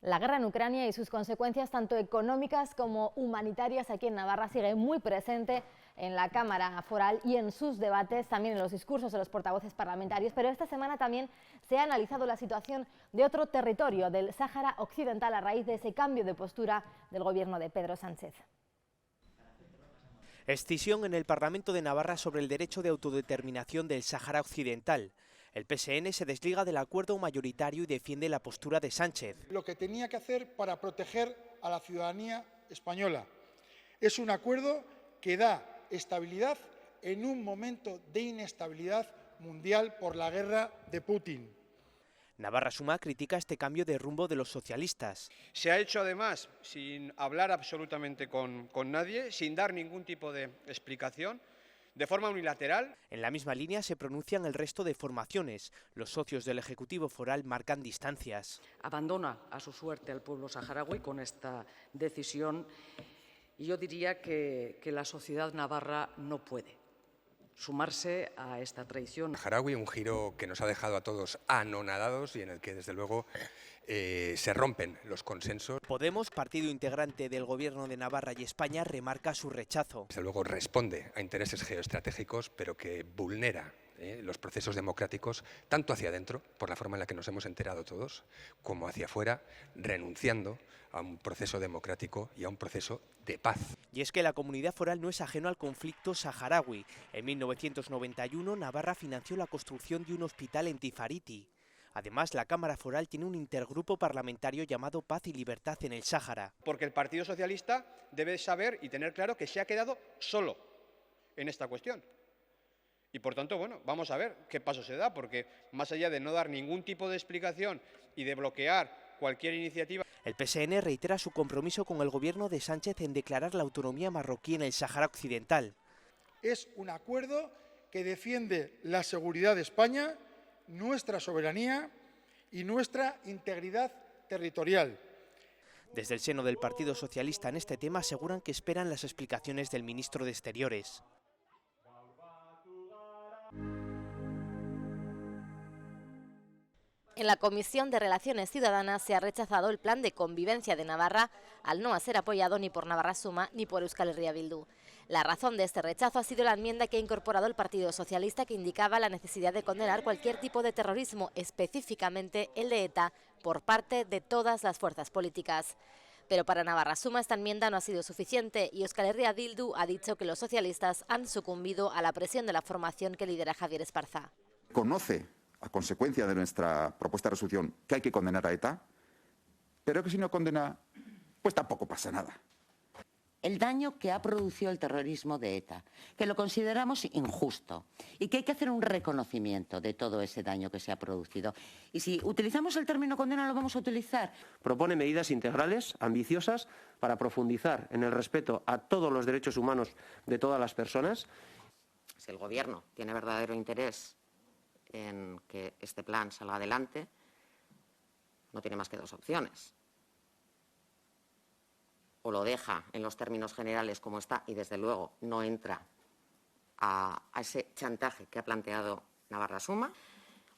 La guerra en Ucrania y sus consecuencias tanto económicas como humanitarias aquí en Navarra sigue muy presente en la Cámara Foral y en sus debates, también en los discursos de los portavoces parlamentarios, pero esta semana también se ha analizado la situación de otro territorio, del Sáhara Occidental, a raíz de ese cambio de postura del gobierno de Pedro Sánchez. Escisión en el Parlamento de Navarra sobre el derecho de autodeterminación del Sáhara Occidental. El PSN se desliga del acuerdo mayoritario y defiende la postura de Sánchez. Lo que tenía que hacer para proteger a la ciudadanía española. Es un acuerdo que da estabilidad en un momento de inestabilidad mundial por la guerra de Putin. Navarra Suma critica este cambio de rumbo de los socialistas. Se ha hecho además sin hablar absolutamente con nadie, sin dar ningún tipo de explicación, de forma unilateral. En la misma línea se pronuncian el resto de formaciones. Los socios del Ejecutivo Foral marcan distancias. Abandona a su suerte al pueblo saharaui con esta decisión y yo diría que la sociedad navarra no puede sumarse a esta traición. Saharaui, un giro que nos ha dejado a todos anonadados y en el que desde luego se rompen los consensos. Podemos, partido integrante del Gobierno de Navarra y España, remarca su rechazo. Desde luego responde a intereses geoestratégicos, pero que vulnera los procesos democráticos, tanto hacia adentro, por la forma en la que nos hemos enterado todos, como hacia afuera, renunciando a un proceso democrático y a un proceso de paz. Y es que la comunidad foral no es ajeno al conflicto saharaui. En 1991, Navarra financió la construcción de un hospital en Tifariti. Además, la Cámara Foral tiene un intergrupo parlamentario llamado Paz y Libertad en el Sáhara. Porque el Partido Socialista debe saber y tener claro que se ha quedado solo en esta cuestión. Y por tanto, bueno, vamos a ver qué paso se da, porque más allá de no dar ningún tipo de explicación y de bloquear cualquier iniciativa. El PSN reitera su compromiso con el gobierno de Sánchez en declarar la autonomía marroquí en el Sáhara Occidental. Es un acuerdo que defiende la seguridad de España, nuestra soberanía y nuestra integridad territorial. Desde el seno del Partido Socialista en este tema aseguran que esperan las explicaciones del ministro de Exteriores. En la Comisión de Relaciones Ciudadanas se ha rechazado el plan de convivencia de Navarra al no ser apoyado ni por Navarra Suma ni por Euskal Herria Bildu. La razón de este rechazo ha sido la enmienda que ha incorporado el Partido Socialista, que indicaba la necesidad de condenar cualquier tipo de terrorismo, específicamente el de ETA, por parte de todas las fuerzas políticas. Pero para Navarra Suma esta enmienda no ha sido suficiente y Euskal Herria Bildu ha dicho que los socialistas han sucumbido a la presión de la formación que lidera Javier Esparza. Conoce, a consecuencia de nuestra propuesta de resolución, que hay que condenar a ETA, pero que si no condena, pues tampoco pasa nada. El daño que ha producido el terrorismo de ETA, que lo consideramos injusto y que hay que hacer un reconocimiento de todo ese daño que se ha producido. Y si utilizamos el término condena, lo vamos a utilizar. Propone medidas integrales, ambiciosas, para profundizar en el respeto a todos los derechos humanos de todas las personas. Si el Gobierno tiene verdadero interés en que este plan salga adelante, no tiene más que dos opciones. O lo deja en los términos generales como está y, desde luego, no entra a ese chantaje que ha planteado Navarra Suma,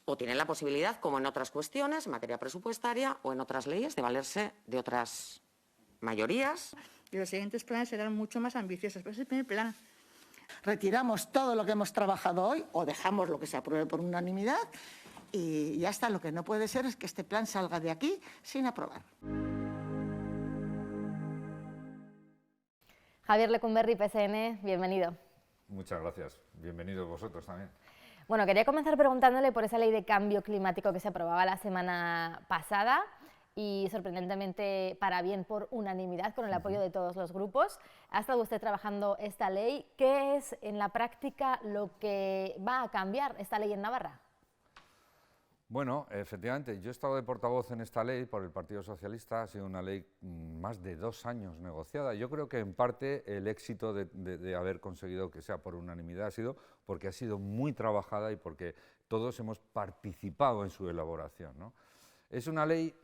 o tiene la posibilidad, como en otras cuestiones, en materia presupuestaria o en otras leyes, de valerse de otras mayorías. Y los siguientes planes serán mucho más ambiciosos, pero es el primer plan. Retiramos todo lo que hemos trabajado hoy o dejamos lo que se apruebe por unanimidad y ya está. Lo que no puede ser es que este plan salga de aquí sin aprobar. Javier Lecumberri, PSN, bienvenido. Muchas gracias. Bienvenidos vosotros también. Bueno, quería comenzar preguntándole por esa ley de cambio climático que se aprobaba la semana pasada y, sorprendentemente, para bien por unanimidad, con el apoyo de todos los grupos. Ha estado usted trabajando esta ley. ¿Qué es, en la práctica, lo que va a cambiar esta ley en Navarra? Bueno, efectivamente, yo he estado de portavoz en esta ley por el Partido Socialista. Ha sido una ley más de 2 años negociada. Yo creo que, en parte, el éxito de haber conseguido que sea por unanimidad ha sido porque ha sido muy trabajada y porque todos hemos participado en su elaboración, ¿no? Es una ley...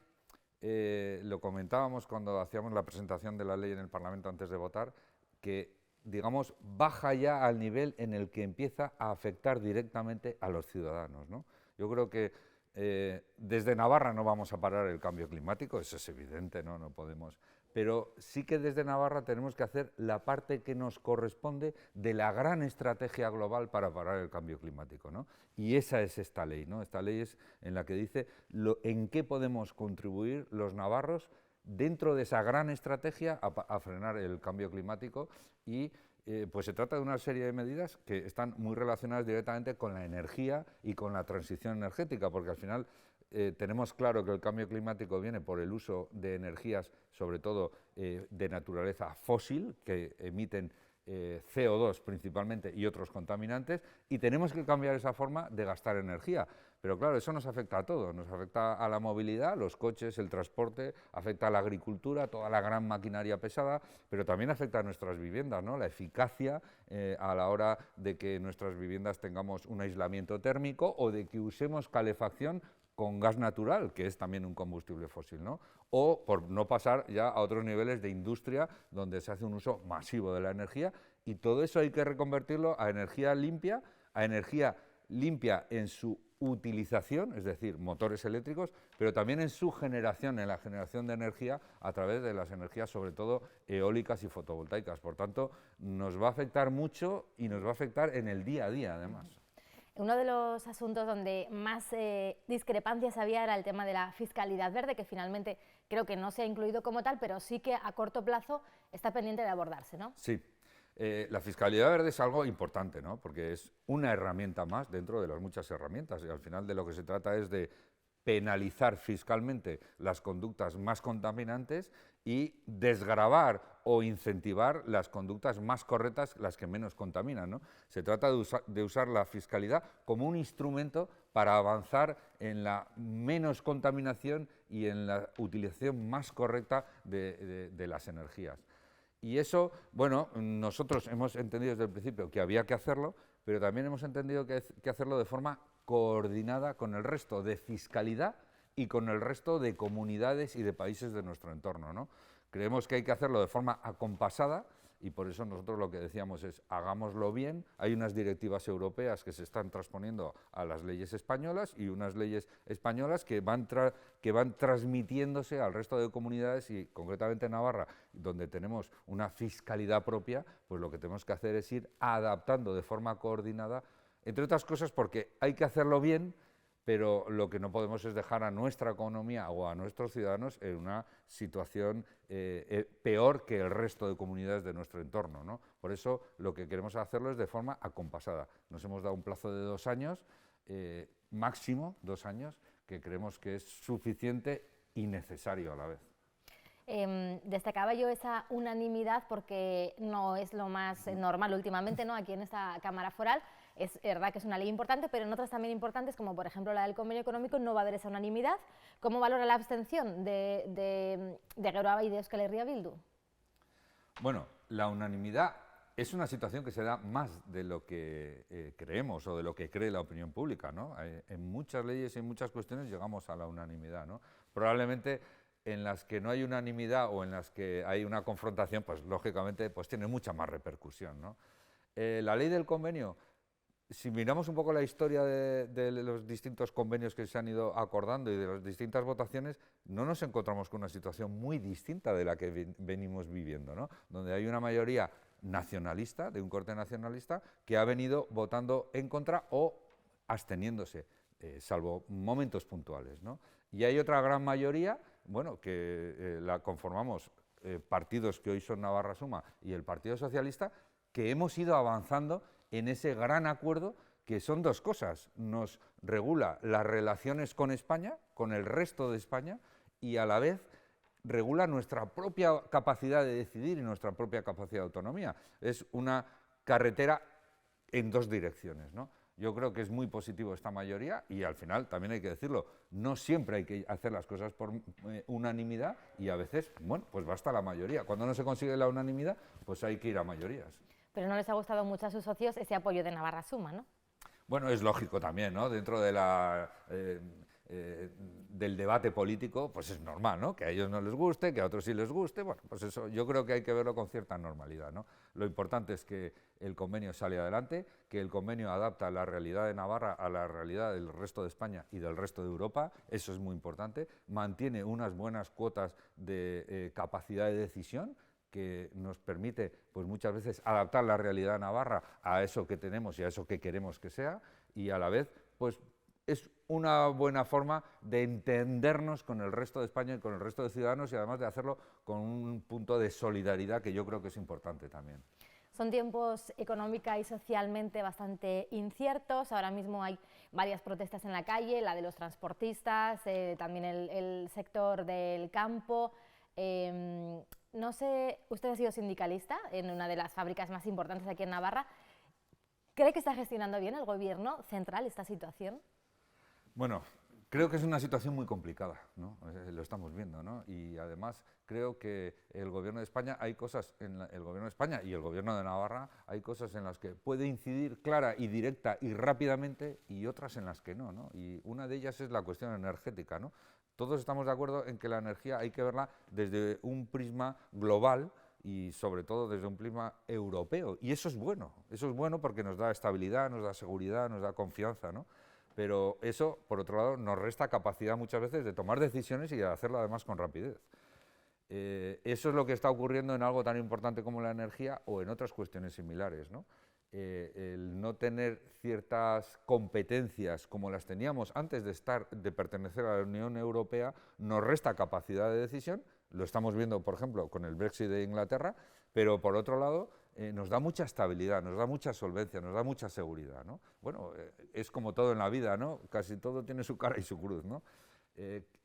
lo comentábamos cuando hacíamos la presentación de la ley en el Parlamento antes de votar, que, digamos, baja ya al nivel en el que empieza a afectar directamente a los ciudadanos, ¿no? Yo creo que Desde Navarra no vamos a parar el cambio climático, eso es evidente, ¿no? No podemos. Pero sí que desde Navarra tenemos que hacer la parte que nos corresponde de la gran estrategia global para parar el cambio climático, ¿no? Y esa es esta ley, ¿no? Esta ley es en la que dice en qué podemos contribuir los navarros dentro de esa gran estrategia a frenar el cambio climático y pues se trata de una serie de medidas que están muy relacionadas directamente con la energía y con la transición energética, porque al final tenemos claro que el cambio climático viene por el uso de energías, sobre todo de naturaleza fósil, que emiten CO2 principalmente y otros contaminantes, y tenemos que cambiar esa forma de gastar energía. Pero claro, eso nos afecta a todo, nos afecta a la movilidad, los coches, el transporte, afecta a la agricultura, toda la gran maquinaria pesada, pero también afecta a nuestras viviendas, ¿no? La eficacia a la hora de que en nuestras viviendas tengamos un aislamiento térmico o de que usemos calefacción con gas natural, que es también un combustible fósil, ¿no? O por no pasar ya a otros niveles de industria donde se hace un uso masivo de la energía, y todo eso hay que reconvertirlo a energía limpia en su utilización, es decir, motores eléctricos, pero también en su generación, en la generación de energía a través de las energías, sobre todo eólicas y fotovoltaicas. Por tanto, nos va a afectar mucho y nos va a afectar en el día a día, además. Uno de los asuntos donde más discrepancias había era el tema de la fiscalidad verde, que finalmente creo que no se ha incluido como tal, pero sí que a corto plazo está pendiente de abordarse, ¿no? Sí. La fiscalidad verde es algo importante, ¿no? Porque es una herramienta más dentro de las muchas herramientas, y al final de lo que se trata es de penalizar fiscalmente las conductas más contaminantes y desgravar o incentivar las conductas más correctas, las que menos contaminan, ¿no? Se trata de usar la fiscalidad como un instrumento para avanzar en la menos contaminación y en la utilización más correcta de las energías. Y eso, bueno, nosotros hemos entendido desde el principio que había que hacerlo, pero también hemos entendido que hay que hacerlo de forma coordinada con el resto de fiscalidad y con el resto de comunidades y de países de nuestro entorno, ¿no? Creemos que hay que hacerlo de forma acompasada y por eso nosotros lo que decíamos es hagámoslo bien. Hay unas directivas europeas que se están transponiendo a las leyes españolas y unas leyes españolas que van transmitiéndose al resto de comunidades y concretamente en Navarra, donde tenemos una fiscalidad propia, pues lo que tenemos que hacer es ir adaptando de forma coordinada, entre otras cosas porque hay que hacerlo bien, pero lo que no podemos es dejar a nuestra economía o a nuestros ciudadanos en una situación peor que el resto de comunidades de nuestro entorno, ¿no? Por eso lo que queremos hacerlo es de forma acompasada. Nos hemos dado un plazo de 2 años, máximo 2 años, que creemos que es suficiente y necesario a la vez. Destacaba yo esa unanimidad porque no es lo más normal últimamente, ¿no? Aquí en esta Cámara Foral. Es verdad que es una ley importante, pero en otras también importantes, como por ejemplo la del convenio económico, no va a haber esa unanimidad. ¿Cómo valora la abstención de Geroa y de Euskal Herria Bildu? Bueno, la unanimidad es una situación que se da más de lo que creemos o de lo que cree la opinión pública, ¿no? En muchas leyes y en muchas cuestiones llegamos a la unanimidad, ¿no? Probablemente en las que no hay unanimidad o en las que hay una confrontación, pues lógicamente pues tiene mucha más repercusión, ¿no? La ley del convenio, si miramos un poco la historia de los distintos convenios que se han ido acordando y de las distintas votaciones, no nos encontramos con una situación muy distinta de la que venimos viviendo, ¿no? Donde hay una mayoría nacionalista, de un corte nacionalista, que ha venido votando en contra o absteniéndose, salvo momentos puntuales, ¿no? Y hay otra gran mayoría, bueno, que la conformamos partidos que hoy son Navarra Suma y el Partido Socialista, que hemos ido avanzando en ese gran acuerdo que son 2 cosas. Nos regula las relaciones con España, con el resto de España, y a la vez regula nuestra propia capacidad de decidir y nuestra propia capacidad de autonomía. Es una carretera en 2 direcciones, ¿no? Yo creo que es muy positivo esta mayoría y al final, también hay que decirlo, no siempre hay que hacer las cosas por unanimidad y a veces, bueno, pues basta la mayoría. Cuando no se consigue la unanimidad, pues hay que ir a mayorías. Pero no les ha gustado mucho a sus socios ese apoyo de Navarra Suma, ¿no? Bueno, es lógico también, ¿no? Dentro de la del debate político, pues es normal, ¿no? Que a ellos no les guste, que a otros sí les guste, bueno, pues eso yo creo que hay que verlo con cierta normalidad, ¿no? Lo importante es que el convenio sale adelante, que el convenio adapta la realidad de Navarra a la realidad del resto de España y del resto de Europa, eso es muy importante, mantiene unas buenas cuotas de capacidad de decisión, que nos permite pues muchas veces adaptar la realidad de Navarra a eso que tenemos y a eso que queremos que sea, y a la vez pues es una buena forma de entendernos con el resto de España y con el resto de ciudadanos, y además de hacerlo con un punto de solidaridad que yo creo que es importante también. Son tiempos económica y socialmente bastante inciertos. Ahora mismo hay varias protestas en la calle, la de los transportistas, también el sector del campo. No sé, usted ha sido sindicalista en una de las fábricas más importantes aquí en Navarra. ¿Cree que está gestionando bien el gobierno central esta situación? Bueno, creo que es una situación muy complicada, ¿no? Lo estamos viendo, ¿no? Y además creo que el gobierno de España, hay cosas en el gobierno de España y el gobierno de Navarra, hay cosas en las que puede incidir clara y directa y rápidamente, y otras en las que no, ¿no? Y una de ellas es la cuestión energética, ¿no? Todos estamos de acuerdo en que la energía hay que verla desde un prisma global y sobre todo desde un prisma europeo, y eso es bueno porque nos da estabilidad, nos da seguridad, nos da confianza, ¿no? Pero eso, por otro lado, nos resta capacidad muchas veces de tomar decisiones y de hacerlo además con rapidez. Eso es lo que está ocurriendo en algo tan importante como la energía o en otras cuestiones similares, ¿no? El no tener ciertas competencias como las teníamos antes de pertenecer a la Unión Europea nos resta capacidad de decisión. Lo estamos viendo, por ejemplo, con el Brexit de Inglaterra, pero por otro lado nos da mucha estabilidad, nos da mucha solvencia, nos da mucha seguridad, ¿no? Bueno, es como todo en la vida, ¿no? Casi todo tiene su cara y su cruz, ¿no?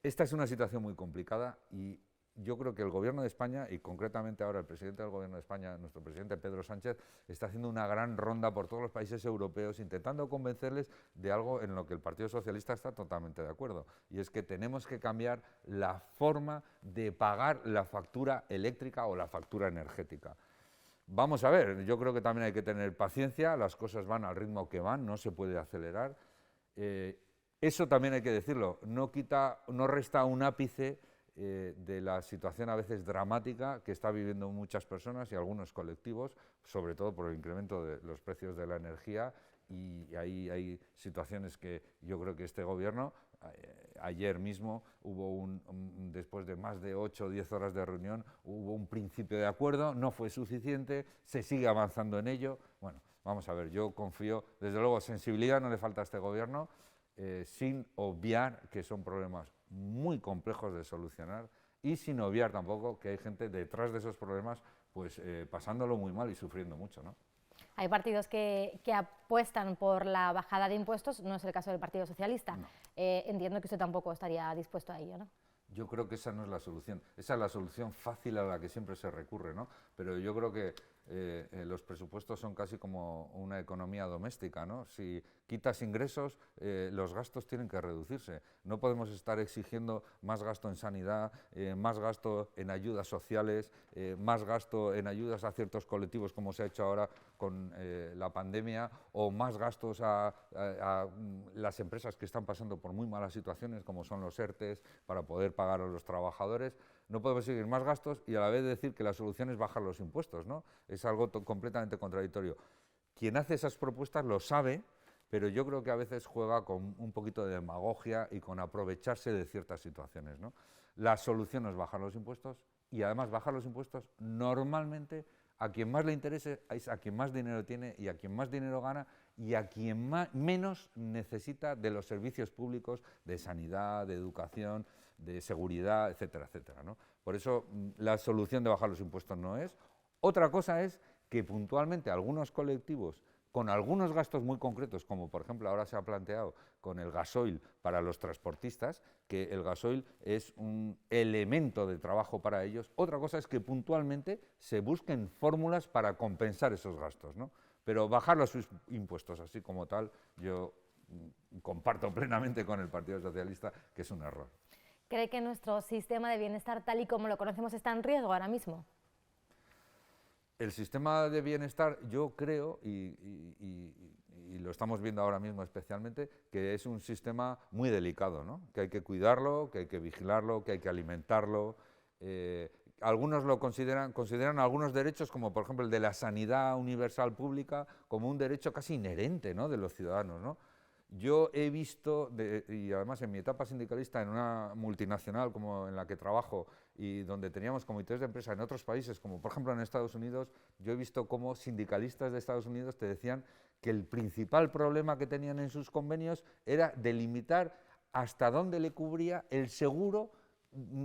Esta es una situación muy complicada y yo creo que el Gobierno de España, y concretamente ahora el presidente del Gobierno de España, nuestro presidente Pedro Sánchez, está haciendo una gran ronda por todos los países europeos intentando convencerles de algo en lo que el Partido Socialista está totalmente de acuerdo, y es que tenemos que cambiar la forma de pagar la factura eléctrica o la factura energética. Vamos a ver, yo creo que también hay que tener paciencia, las cosas van al ritmo que van, no se puede acelerar. Eso también hay que decirlo, no resta un ápice de la situación a veces dramática que está viviendo muchas personas y algunos colectivos, sobre todo por el incremento de los precios de la energía, y ahí hay situaciones que yo creo que este gobierno, ayer mismo hubo después de más de 8 o 10 horas de reunión, hubo un principio de acuerdo, no fue suficiente, se sigue avanzando en ello. Bueno, vamos a ver, yo confío, desde luego sensibilidad no le falta a este gobierno, sin obviar que son problemas muy complejos de solucionar y sin obviar tampoco que hay gente detrás de esos problemas pues pasándolo muy mal y sufriendo mucho, ¿no? Hay partidos que apuestan por la bajada de impuestos, no es el caso del Partido Socialista. No. Entiendo que usted tampoco estaría dispuesto a ello, ¿no? Yo creo que esa no es la solución, esa es la solución fácil a la que siempre se recurre, ¿no? Pero yo creo que los presupuestos son casi como una economía doméstica, ¿no? Si quitas ingresos, los gastos tienen que reducirse. No podemos estar exigiendo más gasto en sanidad, más gasto en ayudas sociales, más gasto en ayudas a ciertos colectivos como se ha hecho ahora con la pandemia, o más gastos a las empresas que están pasando por muy malas situaciones como son los ERTEs para poder pagar a los trabajadores. No podemos seguir más gastos y a la vez decir que la solución es bajar los impuestos, ¿no? Es algo completamente contradictorio. Quien hace esas propuestas lo sabe, pero yo creo que a veces juega con un poquito de demagogia y con aprovecharse de ciertas situaciones, ¿no? La solución es bajar los impuestos, y además bajar los impuestos normalmente a quien más le interese es a quien más dinero tiene y a quien más dinero gana y a quien menos necesita de los servicios públicos de sanidad, de educación, de seguridad, etcétera, etcétera, ¿no? Por eso la solución de bajar los impuestos no es. Otra cosa es que puntualmente algunos colectivos con algunos gastos muy concretos, como por ejemplo ahora se ha planteado con el gasoil para los transportistas, que el gasoil es un elemento de trabajo para ellos. Otra cosa es que puntualmente se busquen fórmulas para compensar esos gastos, ¿no? Pero bajar los impuestos así como tal, yo comparto plenamente con el Partido Socialista que es un error. ¿Cree que nuestro sistema de bienestar, tal y como lo conocemos, está en riesgo ahora mismo? El sistema de bienestar, yo creo, y y lo estamos viendo ahora mismo especialmente, que es un sistema muy delicado, ¿no? Que hay que cuidarlo, que hay que vigilarlo, que hay que alimentarlo. Algunos lo consideran algunos derechos, como por ejemplo el de la sanidad universal pública, como un derecho casi inherente, ¿no?, de los ciudadanos, ¿no? Yo he visto, y además en mi etapa sindicalista en una multinacional como en la que trabajo y donde teníamos comités de empresa en otros países, como por ejemplo en Estados Unidos, yo he visto cómo sindicalistas de Estados Unidos te decían que el principal problema que tenían en sus convenios era delimitar hasta dónde le cubría el seguro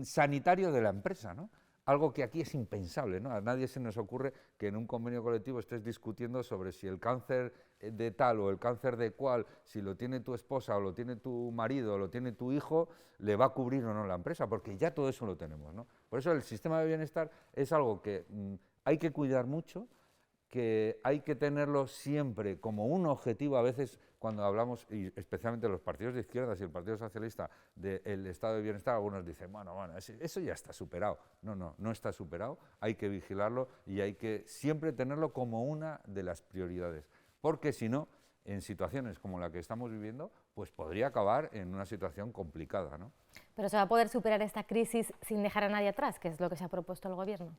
sanitario de la empresa, ¿no? Algo que aquí es impensable, ¿no? A nadie se nos ocurre que en un convenio colectivo estés discutiendo sobre si el cáncer de tal o el cáncer de cual, si lo tiene tu esposa o lo tiene tu marido o lo tiene tu hijo, le va a cubrir o no la empresa, porque ya todo eso lo tenemos, ¿no? Por eso el sistema de bienestar es algo que hay que cuidar mucho, que hay que tenerlo siempre como un objetivo. A veces cuando hablamos, y especialmente los partidos de izquierdas y el Partido Socialista, del estado de bienestar, algunos dicen, bueno, eso ya está superado. No está superado, hay que vigilarlo y hay que siempre tenerlo como una de las prioridades, porque si no, en situaciones como la que estamos viviendo, pues podría acabar en una situación complicada, ¿no? Pero ¿se va a poder superar esta crisis sin dejar a nadie atrás, que es lo que se ha propuesto el Gobierno?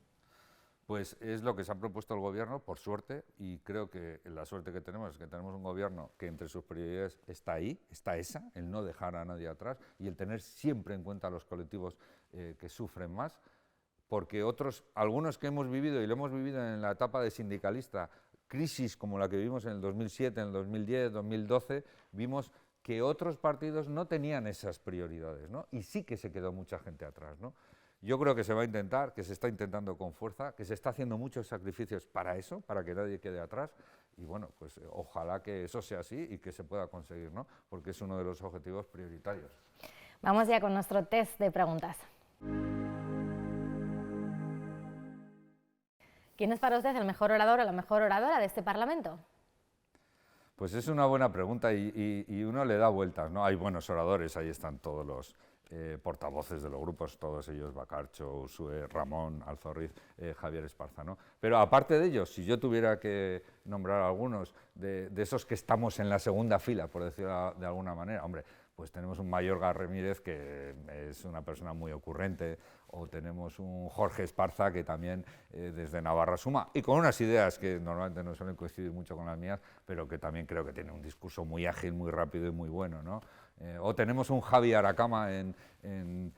Pues es lo que se ha propuesto el Gobierno, por suerte, y creo que la suerte que tenemos es que tenemos un Gobierno que entre sus prioridades está ahí, está esa, el no dejar a nadie atrás y el tener siempre en cuenta a los colectivos que sufren más, porque algunos que hemos vivido, y lo hemos vivido en la etapa de sindicalista, crisis como la que vivimos en el 2007, en el 2010, 2012, vimos que otros partidos no tenían esas prioridades, ¿no? Y sí que se quedó mucha gente atrás, ¿no? Yo creo que se va a intentar, que se está intentando con fuerza, que se está haciendo muchos sacrificios para eso, para que nadie quede atrás, y bueno, pues ojalá que eso sea así y que se pueda conseguir, ¿no? Porque es uno de los objetivos prioritarios. Vamos ya con nuestro test de preguntas. ¿Quién es para usted el mejor orador o la mejor oradora de este Parlamento? Pues es una buena pregunta y uno le da vueltas, ¿no? Hay buenos oradores, ahí están todos los portavoces de los grupos, todos ellos, Bacarcho, Ursúe, Ramón, Alzorriz, Javier Esparza, ¿no? Pero aparte de ellos, si yo tuviera que nombrar algunos de esos que estamos en la segunda fila, por decirlo de alguna manera, hombre, pues tenemos un Mayorga Ramírez, que es una persona muy ocurrente, o tenemos un Jorge Esparza, que también desde Navarra suma, y con unas ideas que normalmente no suelen coincidir mucho con las mías, pero que también creo que tiene un discurso muy ágil, muy rápido y muy bueno, ¿no? O tenemos un Javi Aracama en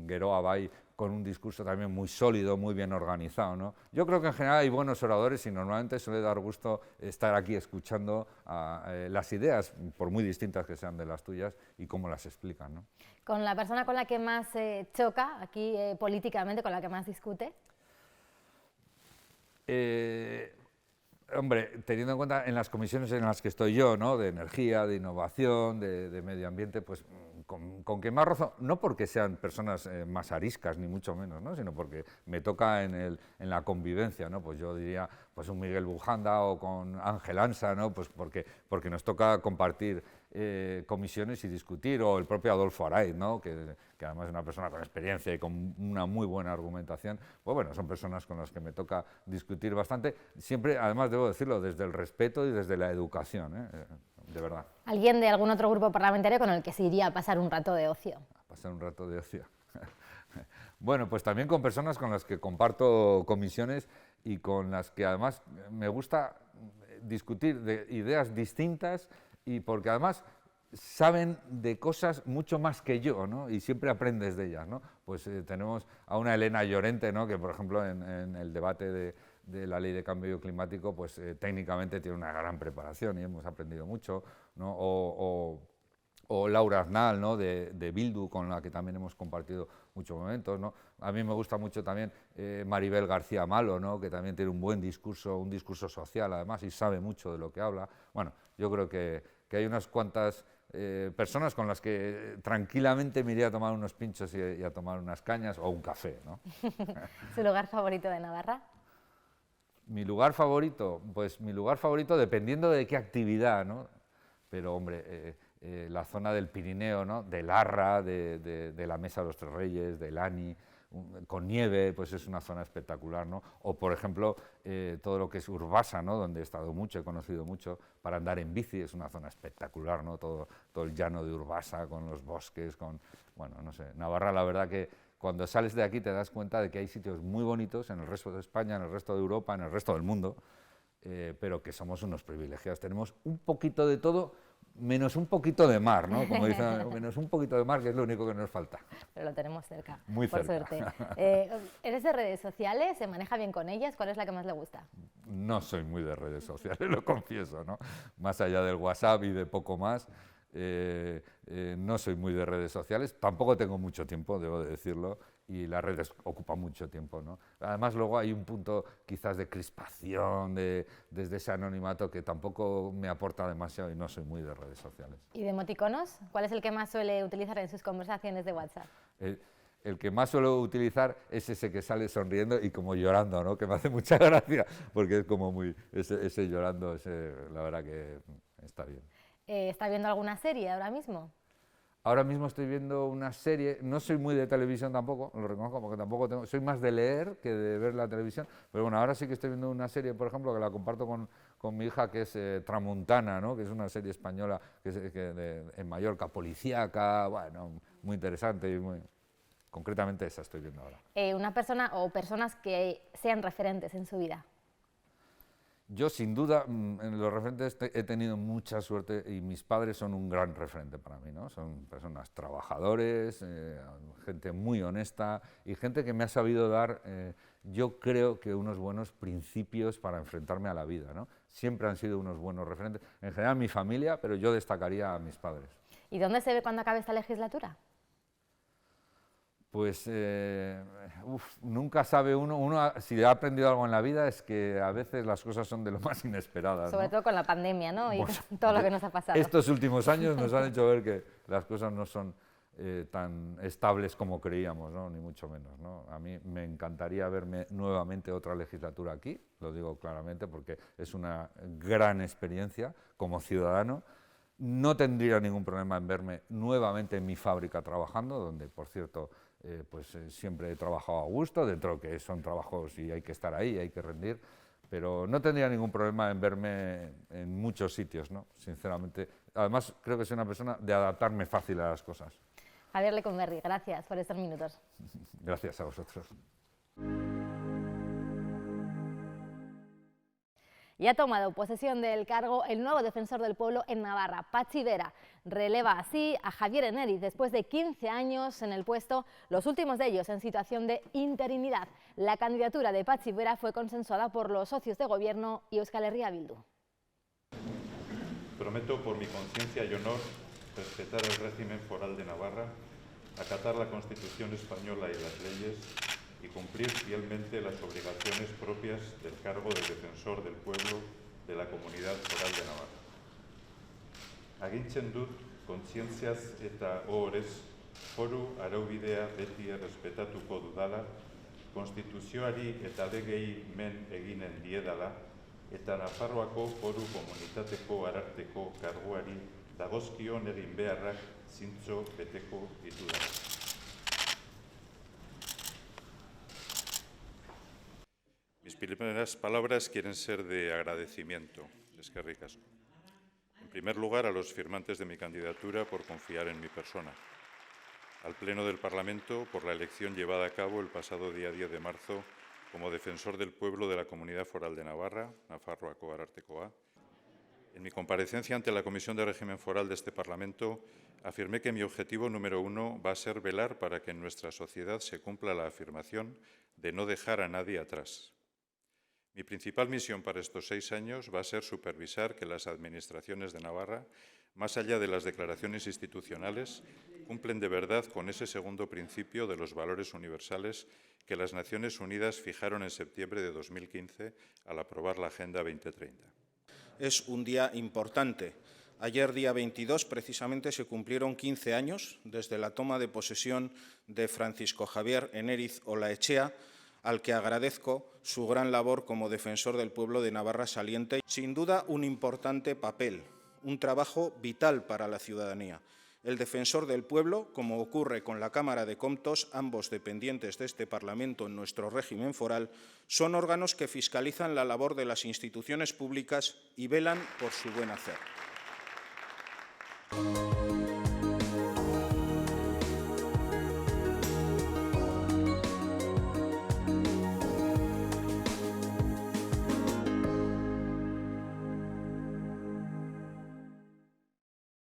Geroa Bay, con un discurso también muy sólido, muy bien organizado, ¿no? Yo creo que en general hay buenos oradores y normalmente suele dar gusto estar aquí escuchando las ideas, por muy distintas que sean de las tuyas, y cómo las explican, ¿no? ¿Con la persona con la que más choca aquí políticamente, con la que más discute? Hombre, teniendo en cuenta en las comisiones en las que estoy yo, ¿no?, de energía, de innovación, de medio ambiente, pues con que más rozo, no porque sean personas más ariscas, ni mucho menos, ¿no?, sino porque me toca en la convivencia, ¿no? Pues yo diría pues un Miguel Bujanda o con Ángel Ansa, ¿no?, pues porque nos toca compartir comisiones y discutir, o el propio Adolfo Araiz, ¿no?, que además es una persona con experiencia y con una muy buena argumentación. Pues bueno, son personas con las que me toca discutir bastante, siempre, además debo decirlo, desde el respeto y desde la educación, de verdad. ¿Alguien de algún otro grupo parlamentario con el que se iría a pasar un rato de ocio? A pasar un rato de ocio. Bueno, pues también con personas con las que comparto comisiones y con las que además me gusta discutir de ideas distintas, y porque además saben de cosas mucho más que yo, ¿no? Y siempre aprendes de ellas, ¿no? Pues tenemos a una Elena Llorente, ¿no?, que por ejemplo en el debate de la ley de cambio climático, pues técnicamente tiene una gran preparación y hemos aprendido mucho, ¿no? O Laura Aznal, ¿no?, de Bildu, con la que también hemos compartido muchos momentos, ¿no? A mí me gusta mucho también Maribel García Malo, ¿no?, que también tiene un buen discurso, un discurso social además, y sabe mucho de lo que habla. Bueno, yo creo que hay unas cuantas personas con las que tranquilamente me iría a tomar unos pinchos y a tomar unas cañas o un café, ¿no? ¿Su lugar favorito de Navarra? Mi lugar favorito, pues mi lugar favorito dependiendo de qué actividad, ¿no? Pero hombre, la zona del Pirineo, ¿no?, de Larra, de la Mesa de los Tres Reyes, de Lani, con nieve, pues es una zona espectacular, ¿no? O, por ejemplo, todo lo que es Urbasa, ¿no? Donde he estado mucho, he conocido mucho, para andar en bici, es una zona espectacular, ¿no? Todo el llano de Urbasa, con los bosques, bueno, no sé, Navarra, la verdad que cuando sales de aquí te das cuenta de que hay sitios muy bonitos en el resto de España, en el resto de Europa, en el resto del mundo, pero que somos unos privilegiados. Tenemos un poquito de todo, menos un poquito de mar, ¿no? Como dicen, menos un poquito de mar, que es lo único que nos falta. Pero lo tenemos cerca, Muy por cerca. suerte. ¿Eres de redes sociales? ¿Se maneja bien con ellas? ¿Cuál es la que más le gusta? No soy muy de redes sociales, lo confieso, ¿no? Más allá del WhatsApp y de poco más, no soy muy de redes sociales, tampoco tengo mucho tiempo, debo de decirlo, y las redes ocupan mucho tiempo, ¿no? Además, luego hay un punto quizás de crispación, desde ese anonimato que tampoco me aporta demasiado y no soy muy de redes sociales. ¿Y de emoticonos? ¿Cuál es el que más suele utilizar en sus conversaciones de WhatsApp? El que más suelo utilizar es ese que sale sonriendo y como llorando, ¿no? Que me hace mucha gracia, porque es como muy... Ese llorando, la verdad que está bien. ¿Está viendo alguna serie ahora mismo? Ahora mismo estoy viendo una serie, no soy muy de televisión tampoco, lo reconozco porque tampoco tengo, soy más de leer que de ver la televisión, pero bueno, ahora sí que estoy viendo una serie, por ejemplo, que la comparto con mi hija, que es Tramuntana, ¿no? Que es una serie española en Mallorca, policíaca, bueno, muy interesante y muy... Concretamente esa estoy viendo ahora. Una persona o personas que sean referentes en su vida. Yo, sin duda, en los referentes he tenido mucha suerte y mis padres son un gran referente para mí, ¿no? Son personas trabajadores, gente muy honesta y gente que me ha sabido dar, yo creo que unos buenos principios para enfrentarme a la vida, ¿no? Siempre han sido unos buenos referentes. En general mi familia, pero yo destacaría a mis padres. ¿Y dónde se ve cuando acabe esta legislatura? Pues nunca sabe uno, si ha aprendido algo en la vida es que a veces las cosas son de lo más inesperadas, Sobre ¿no? todo con la pandemia, ¿no? Y Pues, todo lo que nos ha pasado. Estos últimos años nos han hecho ver que las cosas no son tan estables como creíamos, ¿no? Ni mucho menos, ¿no? A mí me encantaría verme nuevamente otra legislatura aquí, lo digo claramente porque es una gran experiencia como ciudadano. No tendría ningún problema en verme nuevamente en mi fábrica trabajando, donde, por cierto, siempre he trabajado a gusto, dentro de que son trabajos y hay que estar ahí, hay que rendir, pero no tendría ningún problema en verme en muchos sitios, ¿no? Sinceramente. Además, creo que soy una persona de adaptarme fácil a las cosas. Javier Lecumberri, gracias por estos minutos. Gracias a vosotros. Y ha tomado posesión del cargo el nuevo defensor del pueblo en Navarra, Patxi Vera. Releva así a Javier Eneriz después de 15 años en el puesto, los últimos de ellos en situación de interinidad. La candidatura de Patxi Vera fue consensuada por los socios de gobierno y Euskal Herria Bildu. Prometo por mi conciencia y honor respetar el régimen foral de Navarra, acatar la Constitución española y las leyes y cumplir fielmente las obligaciones propias del cargo de defensor del pueblo de la Comunidad Foral de Navarra. Agintzen dut, kontzientziaz eta ohorez, foru araubidea beti errespetatuko dudala, konstituzioari eta legei men eginen diedala, eta Nafarroako foru komunitateko ararteko karguari dagozkion egin beharrak zintzo beteko ditudala. Mis primeras palabras quieren ser de agradecimiento. Eskerrik asko. En primer lugar, a los firmantes de mi candidatura por confiar en mi persona. Al Pleno del Parlamento por la elección llevada a cabo el pasado día 10 de marzo como defensor del pueblo de la Comunidad Foral de Navarra, Nafarroako Arartekoa. En mi comparecencia ante la Comisión de Régimen Foral de este Parlamento, afirmé que mi objetivo número 1 va a ser velar para que en nuestra sociedad se cumpla la afirmación de no dejar a nadie atrás. Mi principal misión para estos 6 años va a ser supervisar que las administraciones de Navarra, más allá de las declaraciones institucionales, cumplen de verdad con ese segundo principio de los valores universales que las Naciones Unidas fijaron en septiembre de 2015 al aprobar la Agenda 2030. Es un día importante. Ayer, día 22, precisamente se cumplieron 15 años desde la toma de posesión de Francisco Javier Eneriz Olaechea, al que agradezco su gran labor como defensor del pueblo de Navarra saliente. Sin duda, un importante papel, un trabajo vital para la ciudadanía. El Defensor del Pueblo, como ocurre con la Cámara de Comptos, ambos dependientes de este Parlamento en nuestro régimen foral, son órganos que fiscalizan la labor de las instituciones públicas y velan por su buen hacer.